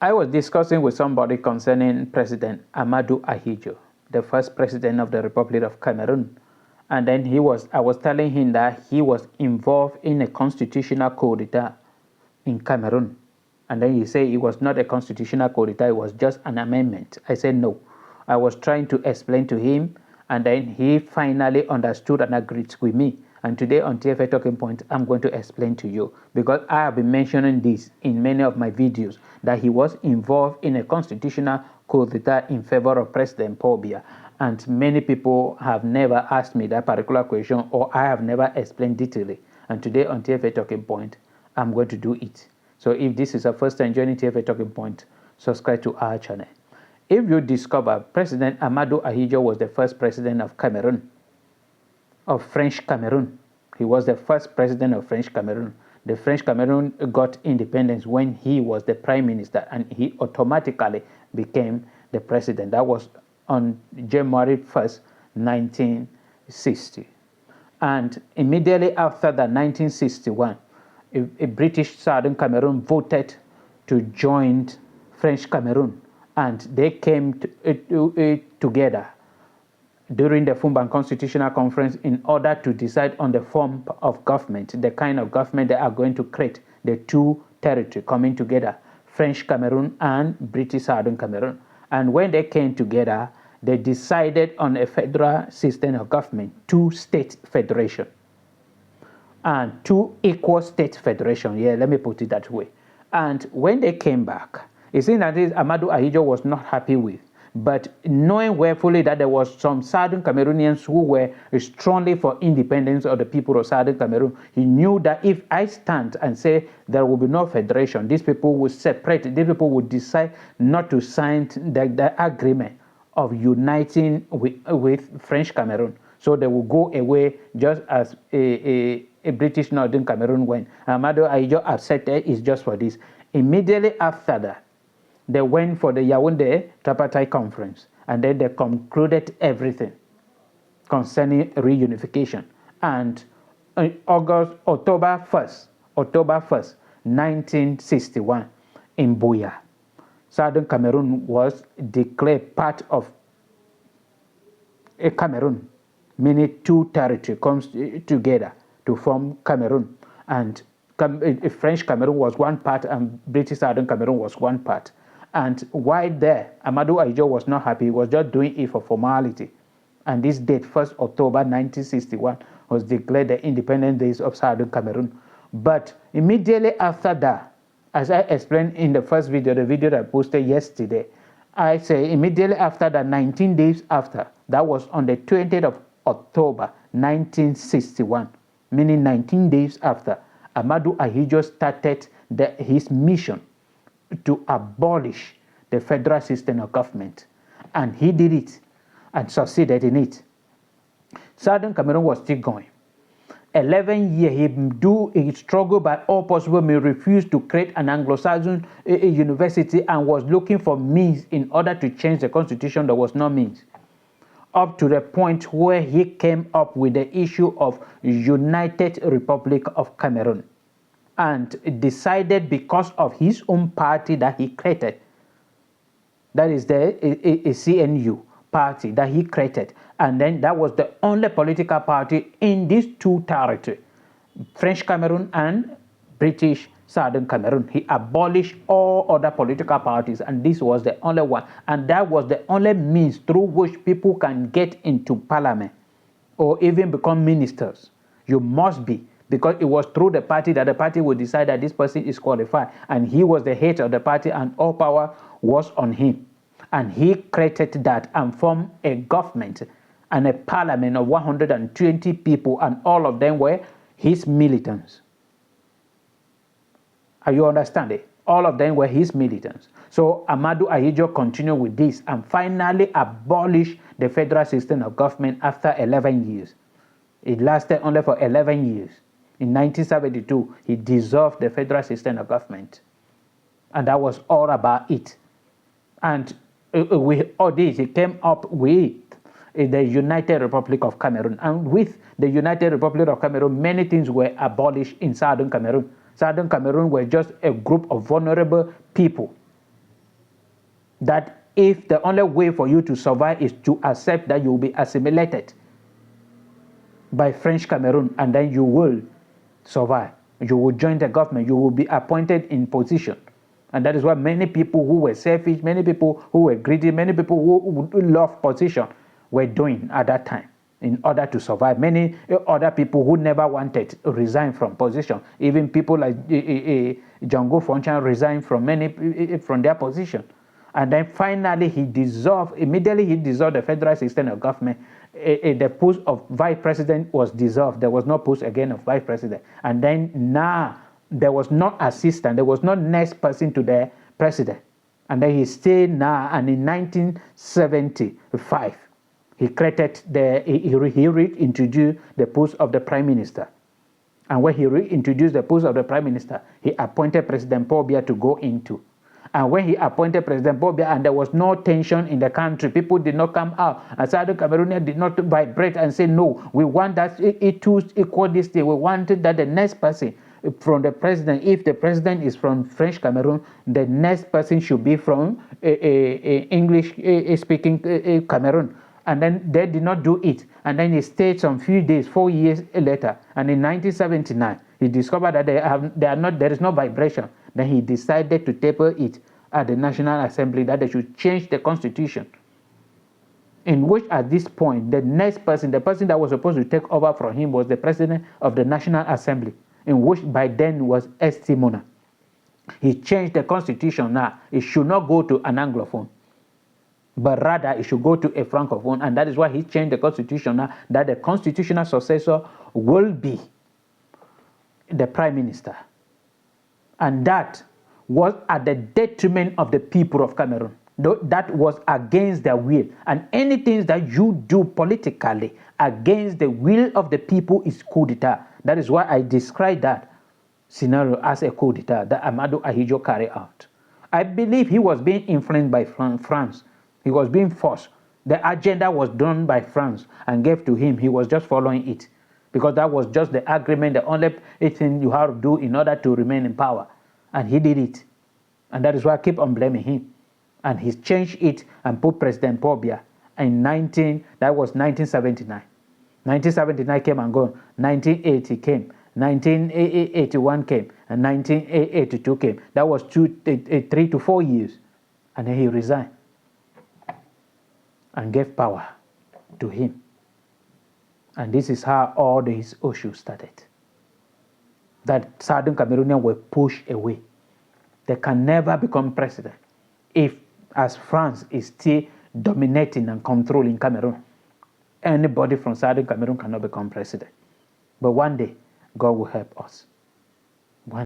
I was discussing with somebody concerning President Ahmadou Ahidjo, the first president of the Republic of Cameroon. And then I was telling him that he was involved in a constitutional coup d'etat in Cameroon. And then he said it was not a constitutional coup d'etat, it was just an amendment. I said no. I was trying to explain to him, and then he finally understood and agreed with me. And today on TFA Talking Point, I'm going to explain to you, because I have been mentioning this in many of my videos, that he was involved in a constitutional coup d'etat in favor of President Paul Biya. And many people have never asked me that particular question, or I have never explained detailedly. And today on TFA Talking Point, I'm going to do it. So if this is your first time joining TFA Talking Point, subscribe to our channel. If you discover President Ahmadou Ahidjo was the first president of Cameroon, of French Cameroon. He was the first president of French Cameroon. The French Cameroon got independence when he was the prime minister, and he automatically became the president. That was on January 1st, 1960. And immediately after that, 1961, a British Southern Cameroon voted to join French Cameroon, and they came together during the Fumban Constitutional Conference in order to decide on the form of government, the kind of government they are going to create, the two territories coming together, French Cameroon and British Southern Cameroon. And when they came together, they decided on a federal system of government, two-state federation, and two equal state federation. Yeah, let me put it that way. And when they came back, it seems that Ahmadou Ahidjo was not happy with, but knowing willfully that there was some Southern Cameroonians who were strongly for independence of the people of Southern Cameroon, he knew that if I stand and say there will be no federation, these people will separate, these people would decide not to sign the agreement of uniting with French Cameroon. So they will go away just as a British Northern Cameroon went. Ahmadou Ahidjo accepted is just for this. Immediately after that, they went for the Yaoundé Tripartite Conference, and then they concluded everything concerning reunification. And on October 1st, 1961, in Buea, Southern Cameroon was declared part of a Cameroon, meaning two territories comes together to form Cameroon. And French Cameroon was one part, and British Southern Cameroon was one part. And while there, Ahmadou Ahidjo was not happy. He was just doing it for formality. And this date, 1st October 1961, was declared the independent days of Southern Cameroon. But immediately after that, as I explained in the first video, the video that I posted yesterday, I say immediately after that, 19 days after, that was on the 20th of October 1961, meaning 19 days after, Ahmadou Ahidjo started his mission to abolish the federal system of government. And he did it and succeeded in it. Southern Cameroon was still going. 11 years, he struggled by all possible means, refused to create an Anglo-Saxon university, and was looking for means in order to change the constitution. There was no means. Up to the point where he came up with the issue of United Republic of Cameroon, and decided because of his own party that he created, that is the CNU party that he created, and then that was the only political party in these two territories, French Cameroon and British Southern Cameroon. He abolished all other political parties, and this was the only one, and that was the only means through which people can get into parliament or even become ministers. You must be, because it was through the party that the party would decide that this person is qualified, and he was the head of the party, and all power was on him. And he created that and formed a government and a parliament of 120 people, and all of them were his militants. Are you understanding? All of them were his militants. So Ahmadou Ahidjo continued with this and finally abolished the federal system of government after 11 years. It lasted only for 11 years. In 1972, he dissolved the federal system of government. And that was all about it. And with all this, he came up with the United Republic of Cameroon. And with the United Republic of Cameroon, many things were abolished in Southern Cameroon. Southern Cameroon were just a group of vulnerable people that if the only way for you to survive is to accept that you will be assimilated by French Cameroon, and then you will survive. You will join the government. You will be appointed in position. And that is why many people who were selfish, many people who were greedy, many people who loved position were doing at that time in order to survive. Many other people who never wanted to resign from position. Even people like Django Fonchan resigned from their position. And then finally immediately he dissolved the federal system of government. The post of vice president was dissolved. There was no post again of vice president. And then now there was no assistant, there was no next person to the president. And then he stayed now, and in 1975, he reintroduced the post of the prime minister. And when he reintroduced the post of the prime minister, he appointed President Paul Biya to go into. And when he appointed President Paul Biya, and there was no tension in the country, people did not come out, and Southern Cameroonians did not vibrate and say, no, we want that equal this thing. We wanted that the next person from the president, if the president is from French Cameroon, the next person should be from English-speaking Cameroon. And then they did not do it. And then he stayed some few days, 4 years later. And in 1979, he discovered that there is no vibration. Then he decided to table it at the National Assembly that they should change the constitution. In which at this point, the next person, the person that was supposed to take over from him was the president of the National Assembly, in which by then was St. Mona. He changed the constitution now. It should not go to an Anglophone, but rather it should go to a Francophone. And that is why he changed the constitution now, that the constitutional successor will be the prime minister. And that was at the detriment of the people of Cameroon. That was against their will. And anything that you do politically against the will of the people is coup d'etat. That is why I describe that scenario as a coup d'etat that Ahmadou Ahidjo carried out. I believe he was being influenced by France. He was being forced. The agenda was done by France and gave to him. He was just following it, because that was just the agreement, the only thing you have to do in order to remain in power. And he did it. And that is why I keep on blaming him. And he changed it and put President Paul Biya that was 1979. 1979 came and gone. 1980 came. 1981 came. And 1982 came. That was 3 to 4 years. And then he resigned and gave power to him. And this is how all these issues started. That Southern Cameroonians were pushed away. They can never become president if, as France is still dominating and controlling Cameroon, anybody from Southern Cameroon cannot become president. But one day, God will help us.